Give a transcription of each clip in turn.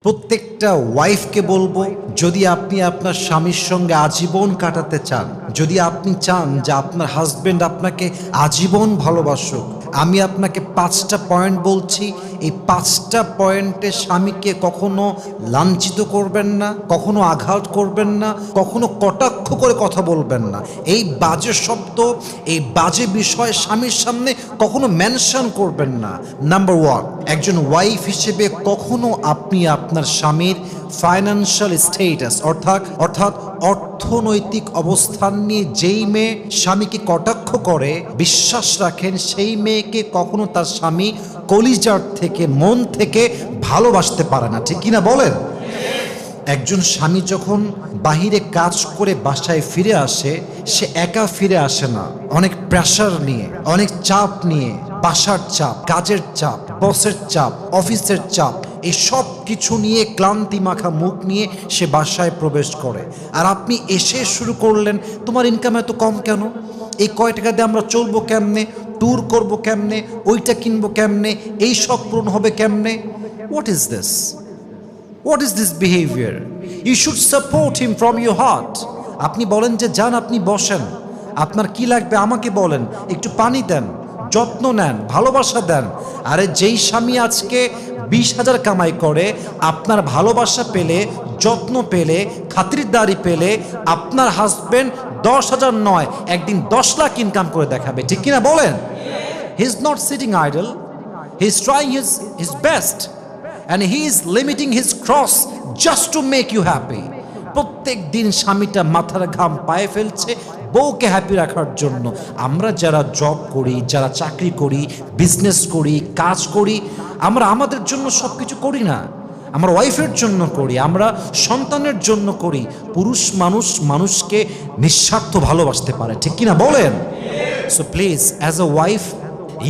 প্রত্যেকটা ওয়াইফকে বলবো, যদি আপনি আপনার স্বামীর সঙ্গে আজীবন কাটাতে চান, যদি আপনি চান যে আপনার হাজবেন্ড আপনাকে আজীবন ভালোবাসুক, আমি আপনাকে 5টা পয়েন্ট বলছি। এই 5টা পয়েন্টে স্বামীকে কখনো লাঞ্ছিত করবেন না, কখনো আঘাত করবেন না, কখনো কটাক্ষ করে কথা বলবেন না। এই বাজে শব্দ, এই বাজে বিষয় স্বামীর সামনে কখনো মেনশন করবেন না। নাম্বার 1, একজন ওয়াইফ হিসেবে কখনো আপনি আপনার স্বামীর ফাইন্যান্সিয়াল স্ট্যাটাস অর্থাৎ অর্থনৈতিক অবস্থান নিয়ে যেই মেয়ে স্বামীকে কটাক্ষ করে, বিশ্বাস রাখেন সেই মেয়েকে কখনো তার স্বামী কলিজার থেকে, মন থেকে ভালোবাসতে পারে না। ঠিক কিনা বলেন? একজন স্বামী যখন বাহিরে কাজ করে বাসায় ফিরে আসে, সে একা ফিরে আসে না, অনেক প্রেশার নিয়ে, অনেক চাপ নিয়ে, বাসার চাপ, কাজের চাপ, বসের চাপ, অফিসের চাপ, এই সব কিছু নিয়ে ক্লান্তি মাখা মুখ নিয়ে সে বাসায় প্রবেশ করে। আর আপনি এসে শুরু করলেন, তোমার ইনকাম এত কম কেন? এই কয় টাকা দিয়ে আমরা চলবো কেমনে? ট্যুর করবো কেমনে? ওইটা কিনবো কেমনে? এই শখ পূরণ হবে কেমনে? What is this? What is this behavior? You should support him from your heart. আপনি বলেন যে যান, আপনি বসেন, আপনার কি লাগবে আমাকে বলেন, একটু পানি দেন, যত্ন নেন, ভালোবাসা দেন। আরে যেই স্বামী আজকে 20,000 কামাই করে, আপনার ভালোবাসা পেলে, যত্ন পেলে, খাতিরদারি পেলে, আপনার হাজবেন্ড 10,000 নয়, একদিন 10 লাখ ইনকাম করে দেখাবে। ঠিক কিনা বলেন? He is not sitting idle. He is trying his best. And he is limiting his cross just to make you happy. প্রত্যেক দিন স্বামীটা মাথার ঘাম পায়ে ফেলছে বউকে হ্যাপি রাখার জন্য। আমরা যারা জব করি, যারা চাকরি করি, বিজনেস করি, কাজ করি, আমরা আমাদের জন্য সব কিছু করি না, আমরা ওয়াইফের জন্য করি, আমরা সন্তানের জন্য করি। পুরুষ মানুষ মানুষকে নিঃস্বার্থ ভালোবাসতে পারে। ঠিক কিনা বলেন? So please, as a wife,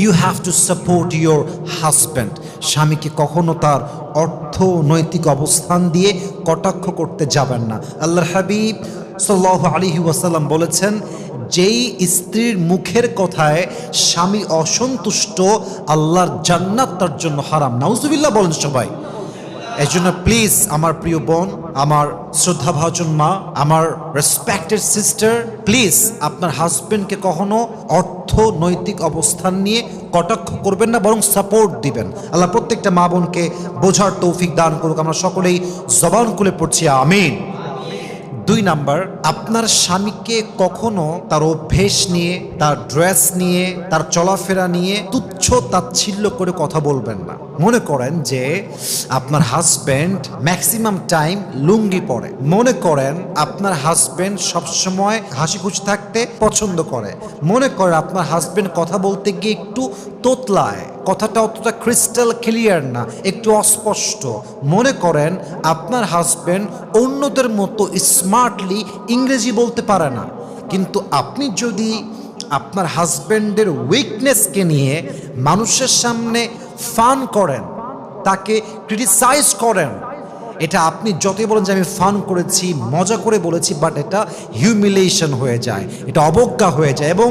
you have to support your husband. স্বামীকে কখনো তার অর্থনৈতিক অবস্থান দিয়ে কটাক্ষ করতে যাবেন না। আল্লাহর হাবিব সাল্লাল্লাহু আলাইহি ওয়াসাল্লাম বলেছেন, যেই স্ত্রীর মুখের কথায় স্বামী অসন্তুষ্ট, আল্লাহর জান্নাত তার জন্য হারাম। নাউজুবিল্লাহ বলেন সবাই। এই জন্য প্লিজ আমার প্রিয় বোন, আমার শ্রদ্ধাভাজন মা, আমার রেসপেক্টেড সিস্টার, প্লিজ আপনার হাজবেন্ডকে কখনো অর্থনৈতিক অবস্থান নিয়ে কটাক্ষ করবেন না, বরং সাপোর্ট দিবেন। আল্লাহ প্রত্যেকটা মা বোনকে বোঝার তৌফিক দান করুক। আমরা সকলেই জবান খুলে পড়ছি আমিন। 2 নাম্বার, আপনার স্বামীকে কখনো তার অভ্যেস নিয়ে, তার ড্রেস নিয়ে, তার চলাফেরা নিয়ে তুচ্ছ তাচ্ছিল্য করে কথা বলবেন না। মনে করেন যে আপনার হাজবেন্ড ম্যাক্সিমাম টাইম লুঙ্গি পরে, মনে করেন আপনার হাজবেন্ড সবসময় হাসি খুশি থাকতে পছন্দ করে, মনে করেন আপনার হাজবেন্ড কথা বলতে গিয়ে একটু তোতলায়, কথাটা অতটা ক্রিস্টাল ক্লিয়ার না, একটু অস্পষ্ট, মনে করেন আপনার হাজবেন্ড অন্যদের মতো স্মার্টলি ইংরেজি বলতে পারে না, কিন্তু আপনি যদি আপনার হাজবেন্ডের উইকনেসকে নিয়ে মানুষের সামনে ফান করেন, তাকে ক্রিটিসাইজ করেন, এটা আপনি যতই বলেন যে আমি ফান করেছি, মজা করে বলেছি, বাট এটা হিউমিলিয়েশন হয়ে যায়, এটা অবজ্ঞা হয়ে যায়। এবং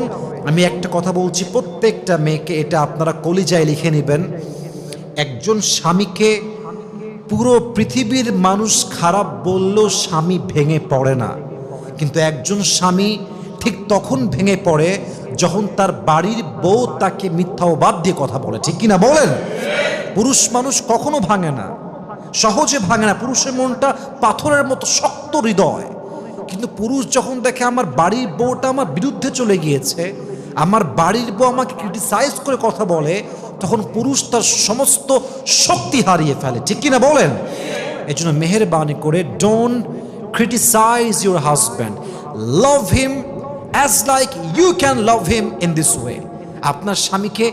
আমি একটা কথা বলছি প্রত্যেকটা মেয়েকে, এটা আপনারা কলিজায় লিখে নেবেন, একজন স্বামীকে পুরো পৃথিবীর মানুষ খারাপ বললেও স্বামী ভেঙে পড়ে না, কিন্তু একজন স্বামী ঠিক তখন ভেঙে পড়ে যখন তার বাড়ির বউ তাকে মিথ্যা অবাদ দিয়ে কথা বলে। ঠিক কিনা বলেন? পুরুষ মানুষ কখনো ভাঙে না, সহজে ভাঙে না। পুরুষের মনটা পাথরের মতো শক্ত হৃদয়, কিন্তু পুরুষ যখন দেখে আমার বাড়ির বউটা আমার বিরুদ্ধে চলে গিয়েছে, আমার বাড়ির বউ আমাকে ক্রিটিসাইজ করে কথা বলে, তখন পুরুষ তার সমস্ত শক্তি হারিয়ে ফেলে। ঠিক কিনা বলেন? এই জন্য মেহেরবানি করে don't criticise your husband, love him as like you can love him in this way. আপনার স্বামীকে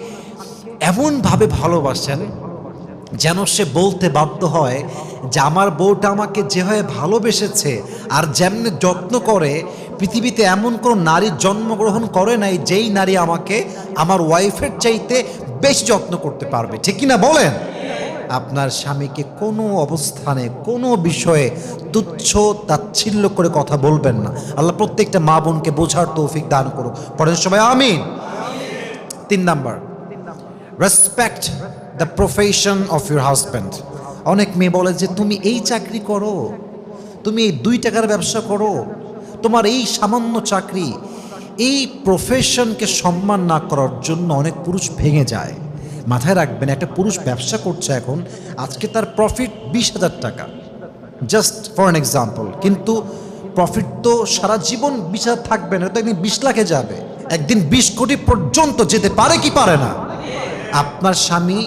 এমনভাবে ভালোবাসেন যেন সে বলতে বাধ্য হয় যে আমার বউটা আমাকে যেভাবে ভালোবেসেছে আর যেমনি যত্ন করে, পৃথিবীতে এমন কোনো নারী জন্মগ্রহণ করে নাই যেই নারী আমাকে আমার ওয়াইফের চাইতে বেশি যত্ন করতে পারবে। ঠিক কিনা বলেন? আপনার স্বামীকে কোনো অবস্থানে, কোনো বিষয়ে তুচ্ছ তাচ্ছিল্য করে কথা বলবেন না। আল্লাহ প্রত্যেকটা মা বোনকে বোঝার তৌফিক দান করুক। পড়েন সবাই আমিন। 3 number, respect the profession of your husband. অনেক মেয়ে বলে যে তুমি এই চাকরি করো, তুমি এই 2 টাকার ব্যবসা করো, তোমার এই সামান্য চাকরি। এই প্রফেশনকে সম্মান না করার জন্য অনেক পুরুষ ভেঙে যায়। মাথায় রাখবেন, একটা পুরুষ ব্যবসা করছে এখন, আজকে তার প্রফিট 20,000 টাকা, জাস্ট ফর অ্যান এক্সাম্পল, কিন্তু প্রফিট তো সারা জীবন 20,000 থাকবে না, তো একদিন 20 লাখে যাবে, একদিন 20 কোটি পর্যন্ত যেতে পারে কি পারে না? আপনার স্বামী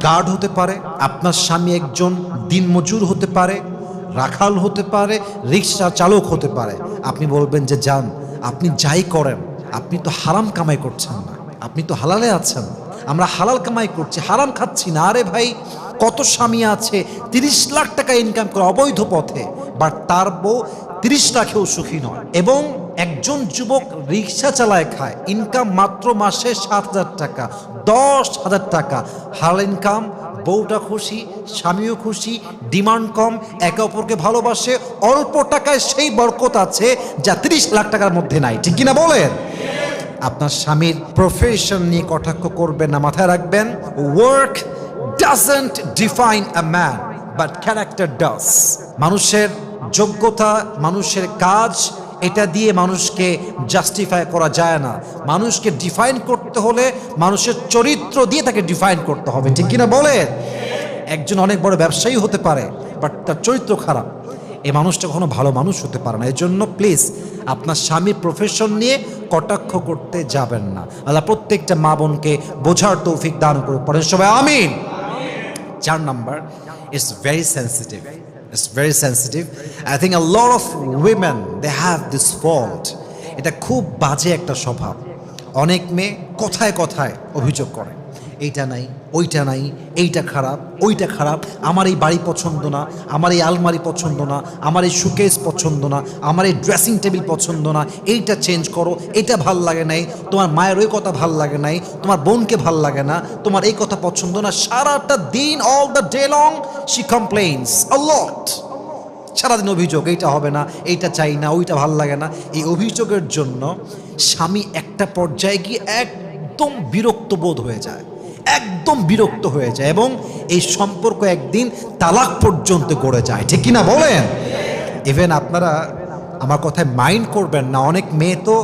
গার্ড হতে পারে, আপনার স্বামী একজন দিনমজুর হতে পারে, রাখাল হতে পারে, রিক্সা চালক হতে পারে। আপনি বলবেন যে যান, আপনি যাই করেন, আপনি তো হারাম কামাই করছেন না, আপনি তো হালালে আছেন। আমরা হালাল কামাই করছি, হারাম খাচ্ছি না। আরে ভাই, কত স্বামী আছে 30 লাখ টাকা ইনকাম করে অবৈধ পথে, বাট তার বউ 30 লাখেও সুখী নয়। এবং একজন যুবক রিক্সা চালায় খায়, ইনকাম মাত্র মাসে 7,000 টাকা, 10,000 টাকা হালাল ইনকাম, বউটা খুশি, স্বামীও খুশি, ডিমান্ড কম, একে অপরকে ভালোবাসে, অল্প টাকায় সেই বরকত আছে যা 30 লাখ টাকার মধ্যে নাই। ঠিক কিনা বলেন? আপনার স্বামীর প্রফেশন নিয়ে কটাক্ষ করবেন না, মাথায় রাখবেন, work doesn't define a man but character does. মানুষের যোগ্যতা, মানুষের কাজ, এটা দিয়ে মানুষকে জাস্টিফাই করা যায় না। মানুষকে ডিফাইন করতে হলে মানুষের চরিত্র দিয়ে তাকে ডিফাইন করতে হবে। ঠিক কিনা বলেন? একজন অনেক বড় ব্যবসায়ী হতে পারে, বাট তার চরিত্র খারাপ, এই মানুষটা কখনো ভালো মানুষ হতে পারে না। এই জন্য প্লিজ আপনার স্বামীর প্রফেশন নিয়ে কটাক্ষ করতে যাবেন না। আল্লাহ প্রত্যেকটা মা বোনকে বোঝার তৌফিক দান করুক, পড়েন সবাই আমিন। 4 number, it's very sensitive. It's very sensitive. I think a lot of women, they have this fault. এটা খুব বাজে একটা স্বভাব। অনেক মেয়ে কথায় কথায় অভিযোগ করে, এইটা নাই, ওইটা নাই, এইটা খারাপ, ওইটা খারাপ, আমার এই বাড়ি পছন্দ না, আমার এই আলমারি পছন্দ না, আমার এই শোকেস পছন্দ না, আমার এই ড্রেসিং টেবিল পছন্দ না, এইটা চেঞ্জ করো, এটা ভাল লাগে নাই, তোমার মায়ের ওই কথা ভাল লাগে নাই, তোমার বোনকে ভাল লাগে না, তোমার এই কথা পছন্দ না। সারাটা দিন, all the day long she complains a lot. সারাদিন অভিযোগ, এইটা হবে না, এইটা চাই না, ওইটা ভাল লাগে না। এই অভিযোগের জন্য স্বামী একটা পর্যায়ে গিয়ে একদম বিরক্ত বোধ হয়ে যায়, একদম বিরক্ত হয়ে যায়, এবং এই সম্পর্ক একদিন তালাক পর্যন্ত গড়ে যায়। ঠিক কিনা বলেন? ইভেন আপনারা আমার কথায় মাইন্ড করবেন না, অনেক মেয়ে তো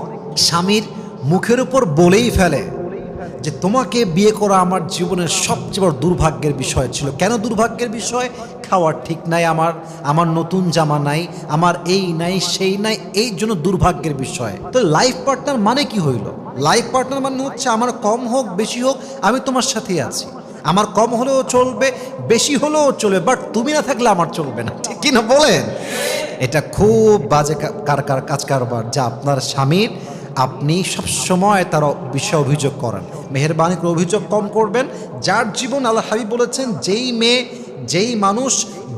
স্বামীর মুখের উপর বলেই ফেলে যে তোমাকে বিয়ে করা আমার জীবনের সবচেয়ে বড় দুর্ভাগ্যের বিষয় ছিল। কেন দুর্ভাগ্যের বিষয়? খাওয়ার ঠিক নাই, আমার নতুন জামা নাই, আমার এই নাই, সেই নাই, এই জন্য দুর্ভাগ্যের বিষয়। তো লাইফ পার্টনার মানে কি হইল? লাইফ পার্টনার মানে হচ্ছে আমার কম হোক বেশি হোক আমি তোমার সাথেই আছি, আমার কম হলেও চলবে, বেশি হলেও চলবে, বাট তুমি না থাকলে আমার চলবে না। ঠিক কিনা বলেন? এটা খুব বাজে কাজ কারবার, যা আপনার স্বামীর আপনি সবসময় তার বিষয়ে অভিযোগ করেন। মেহেরবানি করে অভিযোগ কম করবেন। যার জীবন, আল্লাহ হাবিব বলেছেন, যেই মেয়ে, যেই মানুষ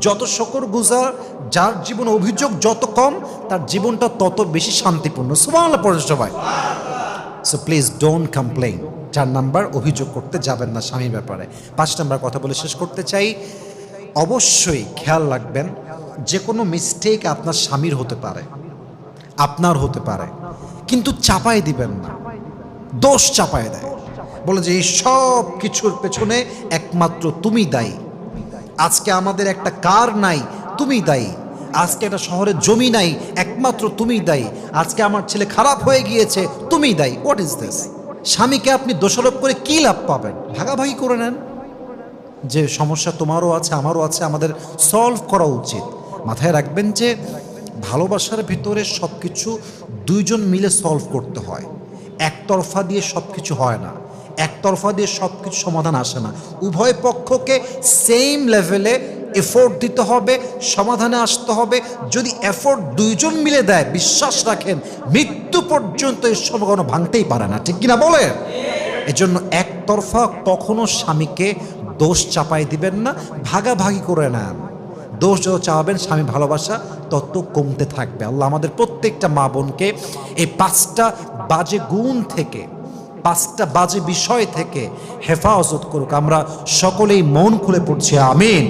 যত শুকরগুজার, যার জীবন অভিযোগ যত কম, তার জীবনটা তত বেশি শান্তিপূর্ণ। সুবহানাল্লাহ পড়েন সবাই। So please don't complain. 4 number, অভিযোগ করতে যাবেন না স্বামীর ব্যাপারে। 5 নাম্বার কথা বলে শেষ করতে চাই, অবশ্যই খেয়াল রাখবেন, যে কোনো মিস্টেক আপনার স্বামীর হতে পারে, আপনার হতে পারে, কিন্তু চাপায় দিবেন না, দোষ চাপায় দেয়, বলে যে এই সব কিছুর পেছনে একমাত্র তুমি দায়ী। আজকে আমাদের একটা কার নাই, তুমি দায়ী। আজকে একটা শহরের জমি নাই, একমাত্র তুমি দায়ী। আজকে আমার ছেলে খারাপ হয়ে গিয়েছে, তুমি দায়ী। What is this? স্বামীকে আপনি দোষারোপ করে কী লাভ পাবেন? ভাগাভাগি করে নেন, যে সমস্যা তোমারও আছে, আমারও আছে, আমাদের সলভ করা উচিত। মাথায় রাখবেন যে ভালোবাসার ভিতরে সব কিছু 2 জন মিলে সলভ করতে হয়, একতরফা দিয়ে সব কিছু হয় না, একতরফা দিয়ে সব কিছু সমাধান আসে না। উভয় পক্ষকে সেম লেভেলে এফোর্ট দিতে হবে, সমাধানে আসতে হবে। যদি এফোর্ট 2 জন মিলে দেয়, বিশ্বাস রাখেন মৃত্যু পর্যন্ত এই সম্পর্ক ভাঙতেই পারে না। ঠিক কিনা বলে? এজন্য একতরফা কখনো স্বামীকে দোষ চাপাই দিবেন না, ভাগাভাগি করে নেন। দোষ যত চাওয়াবেন স্বামী ভালোবাসা তত কমতে থাকবে। আল্লাহ আমাদের প্রত্যেকটা মা বোনকে এই 5টা বাজে গুণ থেকে, 5টা বাজে বিষয় থেকে হেফাজত করুক। আমরা সকলেই মন খুলে পড়ছি আমিন।